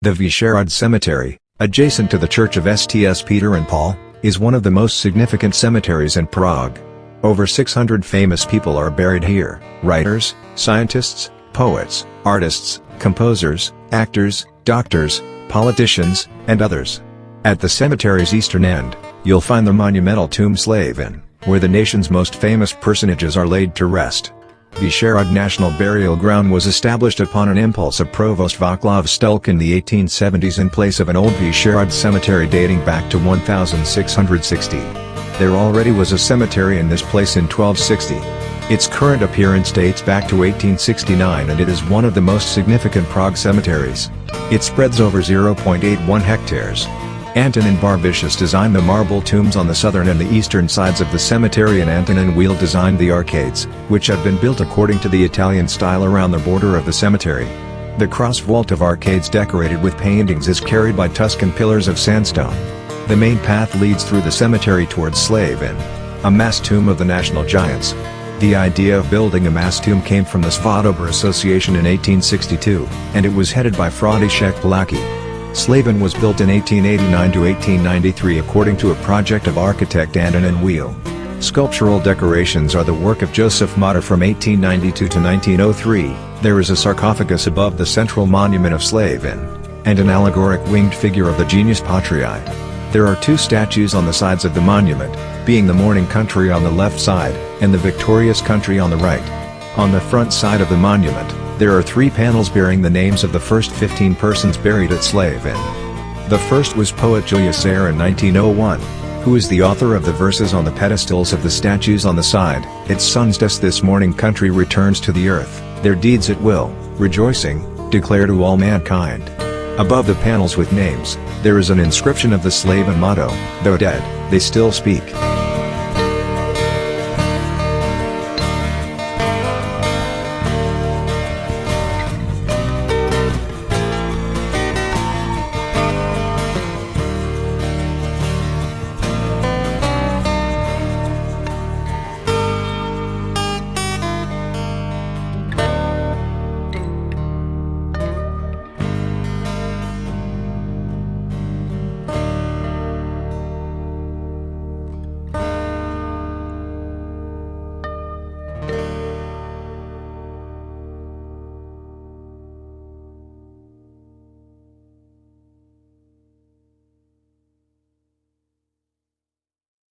The Vyšehrad Cemetery, adjacent to the Church of Sts Peter and Paul, is one of the most significant cemeteries in Prague. Over 600 famous people are buried here: writers, scientists, poets, artists, composers, actors, doctors, politicians, and others. At the cemetery's eastern end, you'll find the monumental tomb Slave Inn, where the nation's most famous personages are laid to rest. Vyšehrad National Burial Ground was established upon an impulse of Provost Václav Stulk in the 1870s in place of an old Vyšehrad cemetery dating back to 1660. There already was a cemetery in this place in 1260. Its current appearance dates back to 1869 and it is one of the most significant Prague cemeteries. It spreads over 0.81 hectares. Antonin Barbicius designed the marble tombs on the southern and the eastern sides of the cemetery, and Antonin Wheel designed the arcades, which have been built according to the Italian style around the border of the cemetery. The cross vault of arcades decorated with paintings is carried by Tuscan pillars of sandstone. The main path leads through the cemetery towards Slave Inn, a mass tomb of the national giants. The idea of building a mass tomb came from the Svadober Association in 1862, and it was headed by Frade Czech Polaki. Slave Inn was built in 1889 to 1893 according to a project of architect Antonin Wheel. Sculptural decorations are the work of Joseph Motter from 1892 to 1903. There is a sarcophagus above the central monument of Slave Inn, and an allegoric winged figure of the Genius Patrii. There are two statues on the sides of the monument, being the mourning country on the left side, and the victorious country on the right. On the front side of the monument, there are three panels bearing the names of the first 15 persons buried at Slave Inn. The first was poet Julius Sayre in 1901, who is the author of the verses on the pedestals of the statues on the side. Its sons does this mourning country returns to the earth, their deeds it will, rejoicing, declare to all mankind. Above the panels with names, there is an inscription of the Slave Inn motto, though dead, they still speak.